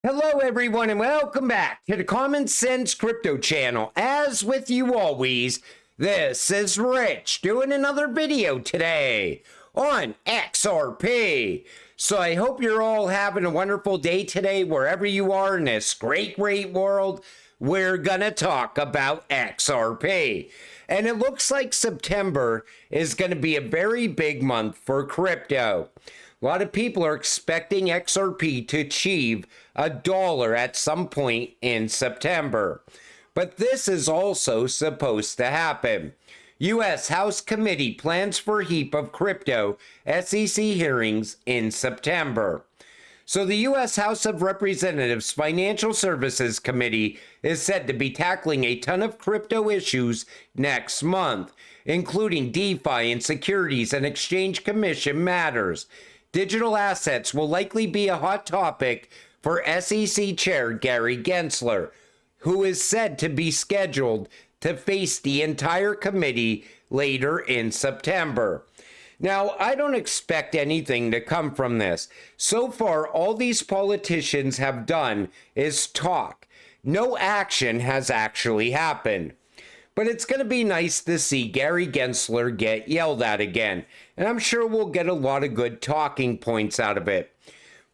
Hello everyone and welcome back to the Common Sense Crypto channel. As with you always, this is Rich doing another video today on XRP. So I hope you're all having a wonderful day today wherever you are in this great world. We're gonna talk about XRP. And it looks like September is gonna be a very big month for crypto. A lot of people are expecting XRP to achieve $1 at some point in September. But this is also supposed to happen. U.S. House Committee plans for a heap of crypto SEC hearings in September. So the U.S. House of Representatives Financial Services Committee is said to be tackling a ton of crypto issues next month, including DeFi and Securities and Exchange Commission matters. Digital assets will likely be a hot topic for SEC Chair Gary Gensler, who is said to be scheduled to face the entire committee later in September. Now, I don't expect anything to come from this. So far, all these politicians have done is talk. No action has actually happened. But it's going to be nice to see Gary Gensler get yelled at again. And I'm sure we'll get a lot of good talking points out of it.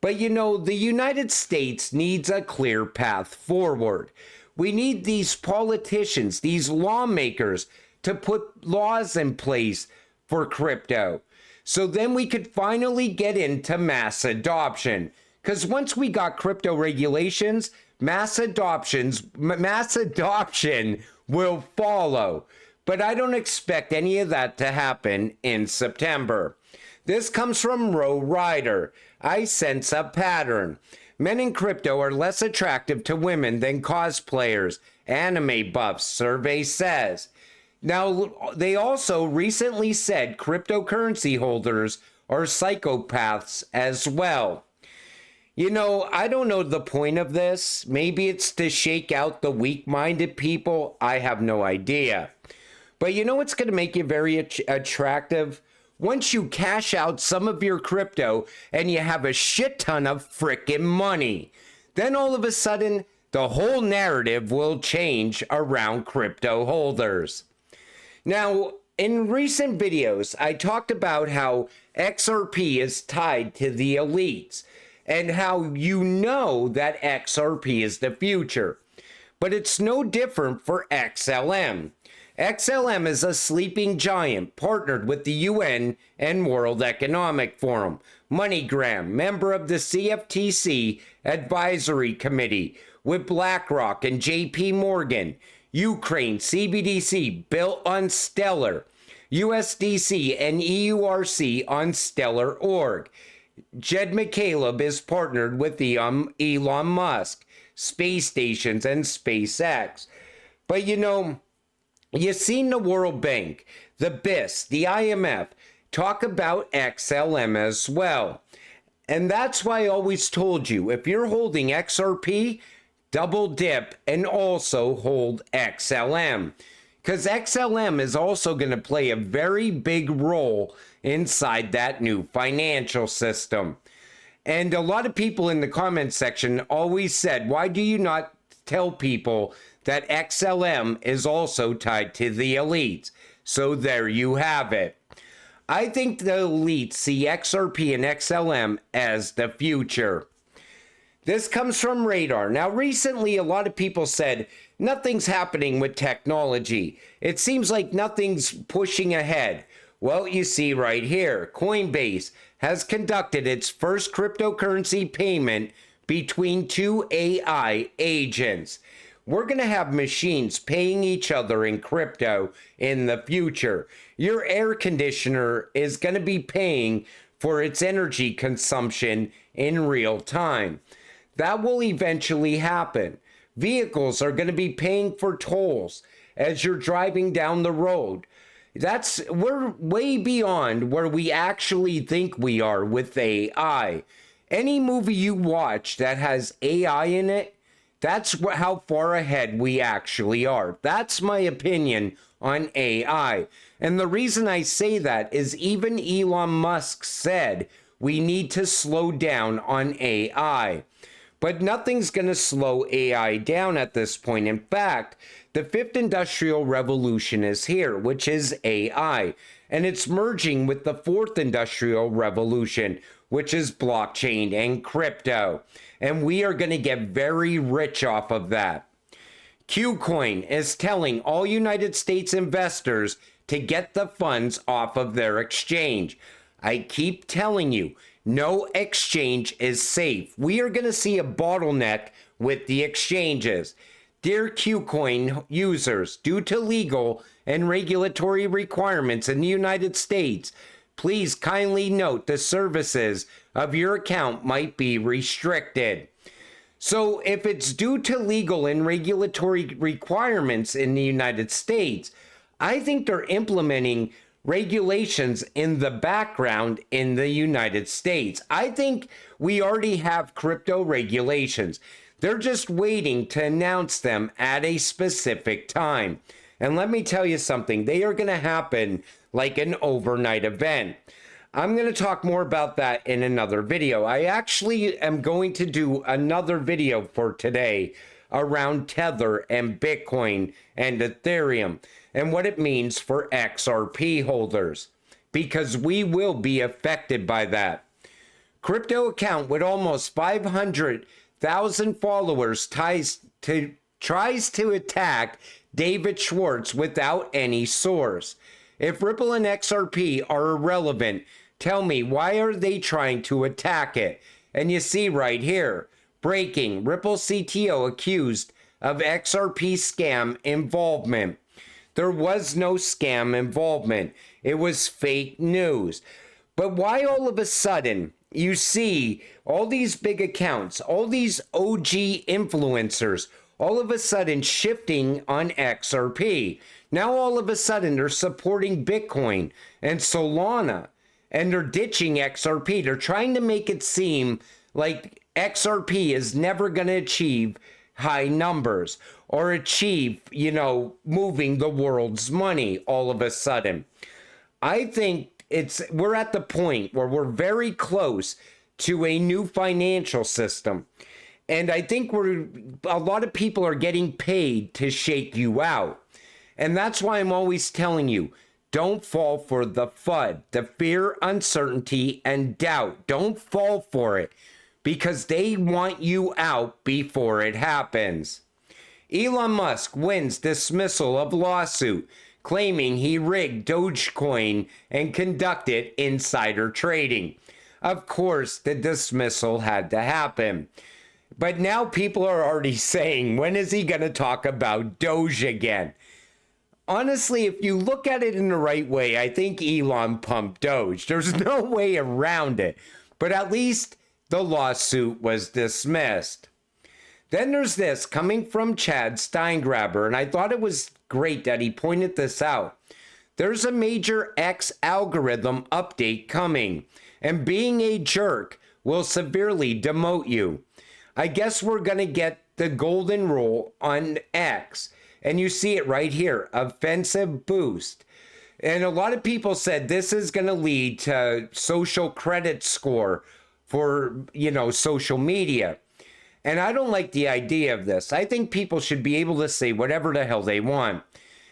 But you know, the United States needs a clear path forward. We need these politicians, these lawmakers, to put laws in place for crypto. So then we could finally get into mass adoption. Because once we got crypto regulations, mass adoption will follow. But I don't expect any of that to happen in September. This comes from Row Rider. I sense a pattern. Men in crypto are less attractive to women than cosplayers, anime buffs, survey says. Now, they also recently said cryptocurrency holders are psychopaths as well. You know, I don't know the point of this. Maybe it's to shake out the weak-minded people. I have no idea. But you know what's going to make you very attractive? Once you cash out some of your crypto and you have a shit ton of frickin' money, then all of a sudden, the whole narrative will change around crypto holders. Now, in recent videos, I talked about how XRP is tied to the elites and how you know that XRP is the future. But it's no different for XLM. XLM is a sleeping giant partnered with the UN and World Economic Forum. MoneyGram, member of the CFTC Advisory Committee with BlackRock and JP Morgan. Ukraine, CBDC built on Stellar. USDC and EURC on Stellar Org. Jed McCaleb is partnered with Elon Musk, space stations, and SpaceX. But you know, you've seen the World Bank, the BIS, the IMF talk about XLM as well. And that's why I always told you, if you're holding XRP, double dip and also hold XLM. Because XLM is also going to play a very big role inside that new financial system. And a lot of people in the comment section always said, why do you not tell people that XLM is also tied to the elites? So there you have it. I think the elites see XRP and XLM as the future. This comes from Radar. Now, recently, a lot of people said, nothing's happening with technology. It seems like nothing's pushing ahead. Well, you see right here, Coinbase has conducted its first cryptocurrency payment between two AI agents. We're going to have machines paying each other in crypto in the future. Your air conditioner is going to be paying for its energy consumption in real time. That will eventually happen. Vehicles are going to be paying for tolls as you're driving down the road. We're way beyond where we actually think we are with AI. Any movie you watch that has AI in it, that's how far ahead we actually are. That's my opinion on AI. And the reason I say that is even Elon Musk said we need to slow down on AI. But nothing's going to slow AI down at this point. In fact, the fifth industrial revolution is here, which is AI. And it's merging with the fourth industrial revolution, which is blockchain and crypto. And we are going to get very rich off of that. Qcoin is telling all United States investors to get the funds off of their exchange. I keep telling you, no exchange is safe. We are going to see a bottleneck with the exchanges. Dear Qcoin users, due to legal and regulatory requirements in the United States, please kindly note the services of your account might be restricted. So if it's due to legal and regulatory requirements in the United States, I think they're implementing regulations in the background in the United States. I think we already have crypto regulations. They're just waiting to announce them at a specific time. And let me tell you something, they are going to happen like an overnight event. I'm going to talk more about that in another video. I actually am going to do another video for today around Tether and Bitcoin and Ethereum and what it means for XRP holders, because we will be affected by that. Crypto account with almost 500,000 followers tries to attack David Schwartz without any source. If Ripple and XRP are irrelevant, tell me, why are they trying to attack it? And you see right here, breaking, Ripple CTO accused of XRP scam involvement. There was no scam involvement. It was fake news. But why all of a sudden you see all these big accounts, all these OG influencers, all of a sudden shifting on XRP? Now all of a sudden they're supporting Bitcoin and Solana, and they're ditching XRP. They're trying to make it seem like XRP is never going to achieve high numbers or achieve, moving the world's money all of a sudden. I think we're at the point where we're very close to a new financial system. And I think a lot of people are getting paid to shake you out. And that's why I'm always telling you, don't fall for the FUD, the fear, uncertainty, and doubt. Don't fall for it, because they want you out before it happens. Elon Musk wins dismissal of lawsuit, claiming he rigged Dogecoin and conducted insider trading. Of course, the dismissal had to happen. But now people are already saying, when is he going to talk about Doge again? Honestly, if you look at it in the right way, I think Elon pumped Doge. There's no way around it. But at least the lawsuit was dismissed. Then there's this coming from Chad Steingraber, and I thought it was great that he pointed this out. There's a major X algorithm update coming, and being a jerk will severely demote you. I guess we're going to get the golden rule on X. And you see it right here, offensive boost. And a lot of people said this is going to lead to social credit score for, social media. And I don't like the idea of this. I think people should be able to say whatever the hell they want.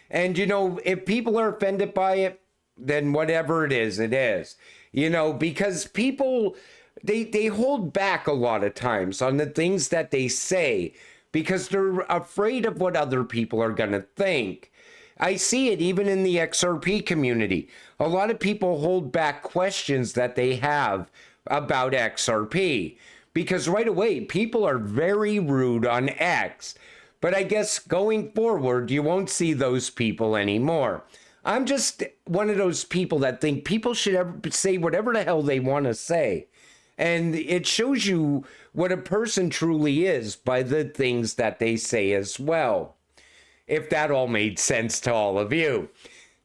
And, if people are offended by it, then whatever it is, because people, they hold back a lot of times on the things that they say, because they're afraid of what other people are going to think. I see it even in the XRP community. A lot of people hold back questions that they have about XRP, because right away, people are very rude on X. But I guess going forward, you won't see those people anymore. I'm just one of those people that think people should say whatever the hell they want to say. And it shows you what a person truly is by the things that they say as well. If that all made sense to all of you.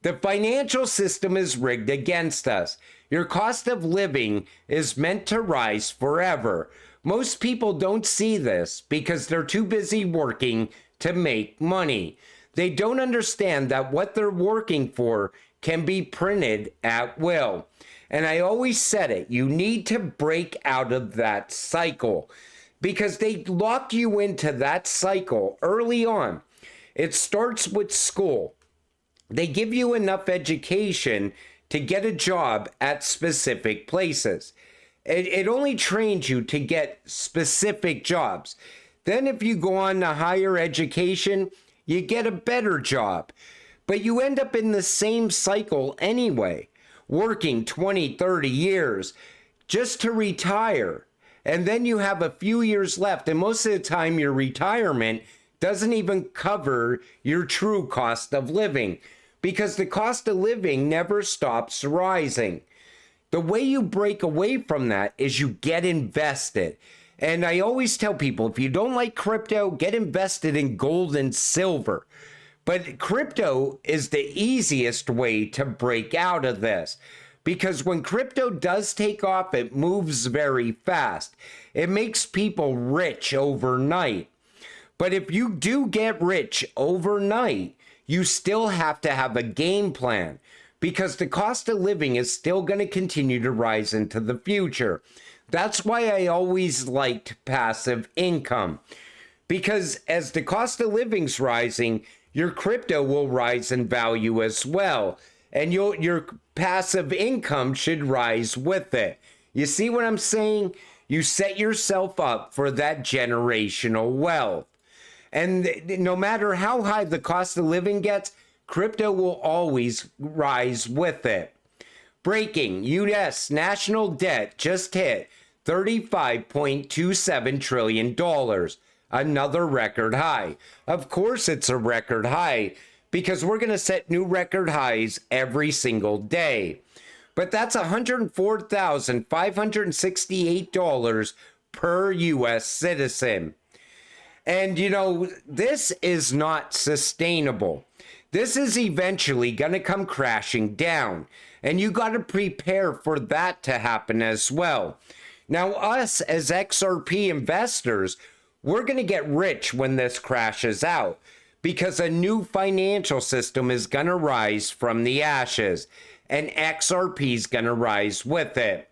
The financial system is rigged against us. Your cost of living is meant to rise forever. Most people don't see this because they're too busy working to make money. They don't understand that what they're working for can be printed at will. And I always said it, you need to break out of that cycle, because they lock you into that cycle early on. It starts with school. They give you enough education to get a job at specific places. It only trains you to get specific jobs. Then if you go on to higher education, you get a better job. But you end up in the same cycle anyway, working 20, 30 years just to retire. And then you have a few years left. And most of the time, your retirement doesn't even cover your true cost of living, because the cost of living never stops rising. The way you break away from that is you get invested. And I always tell people, if you don't like crypto, get invested in gold and silver. But crypto is the easiest way to break out of this, because when crypto does take off, it moves very fast. It makes people rich overnight. But if you do get rich overnight, you still have to have a game plan, because the cost of living is still going to continue to rise into the future. That's why I always liked passive income, because as the cost of living's rising, your crypto will rise in value as well, and your passive income should rise with it. You see what I'm saying? You set yourself up for that generational wealth. And no matter how high the cost of living gets, crypto will always rise with it. Breaking: U.S. national debt just hit $35.27 trillion. Another record high. Of course it's a record high, because we're going to set new record highs every single day. But that's $104,568 per U.S. citizen. And, you know, this is not sustainable. This is eventually going to come crashing down. And you got to prepare for that to happen as well. Now, us as XRP investors, we're going to get rich when this crashes out, because a new financial system is going to rise from the ashes, and XRP is going to rise with it.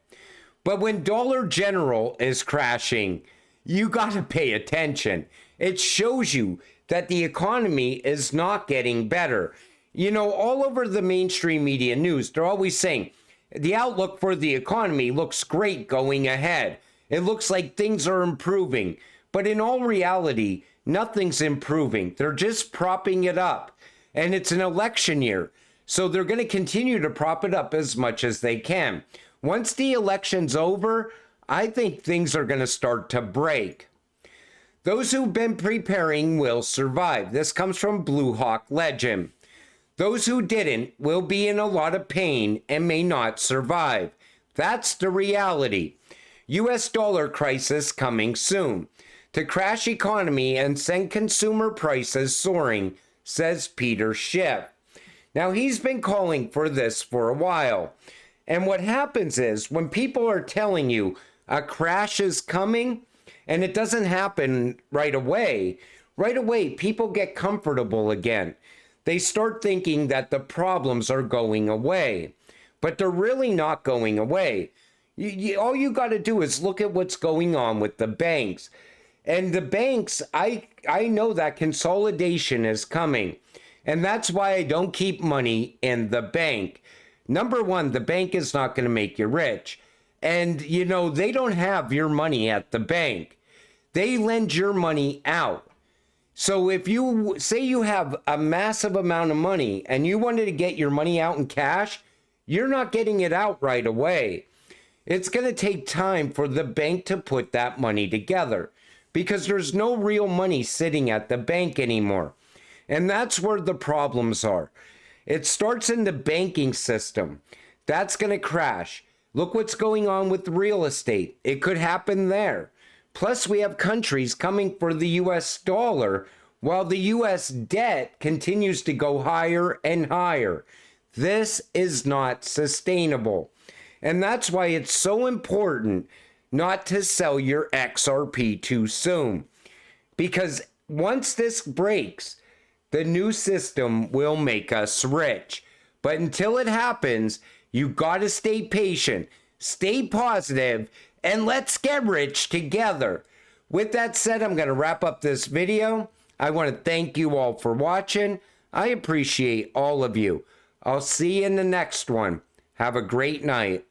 But when Dollar General is crashing, you got to pay attention. It shows you that the economy is not getting better. You know, all over the mainstream media news, they're always saying the outlook for the economy looks great going ahead. It looks like things are improving. But in all reality, nothing's improving. They're just propping it up. And it's an election year, so they're going to continue to prop it up as much as they can. Once the election's over, I think things are going to start to break. Those who've been preparing will survive. This comes from Blue Hawk Legend. Those who didn't will be in a lot of pain and may not survive. That's the reality. U.S. dollar crisis coming soon. To crash economy and send consumer prices soaring, says Peter Schiff. Now, he's been calling for this for a while. And what happens is, when people are telling you a crash is coming, and it doesn't happen right away, people get comfortable again. They start thinking that the problems are going away, but they're really not going away. All you got to do is look at what's going on with the banks. And the banks, I know that consolidation is coming. And that's why I don't keep money in the bank. Number one, the bank is not going to make you rich. And, you know, they don't have your money at the bank. They lend your money out. So if you say you have a massive amount of money and you wanted to get your money out in cash, you're not getting it out right away. It's going to take time for the bank to put that money together, because there's no real money sitting at the bank anymore. And that's where the problems are. It starts in the banking system. That's going to crash. Look what's going on with real estate. It could happen there. Plus, we have countries coming for the U.S. dollar while the U.S. debt continues to go higher and higher. This is not sustainable. And that's why it's so important not to sell your XRP too soon. Because once this breaks, the new system will make us rich. But until it happens, you got to stay patient, stay positive, and let's get rich together. With that said, I'm going to wrap up this video. I want to thank you all for watching. I appreciate all of you. I'll see you in the next one. Have a great night.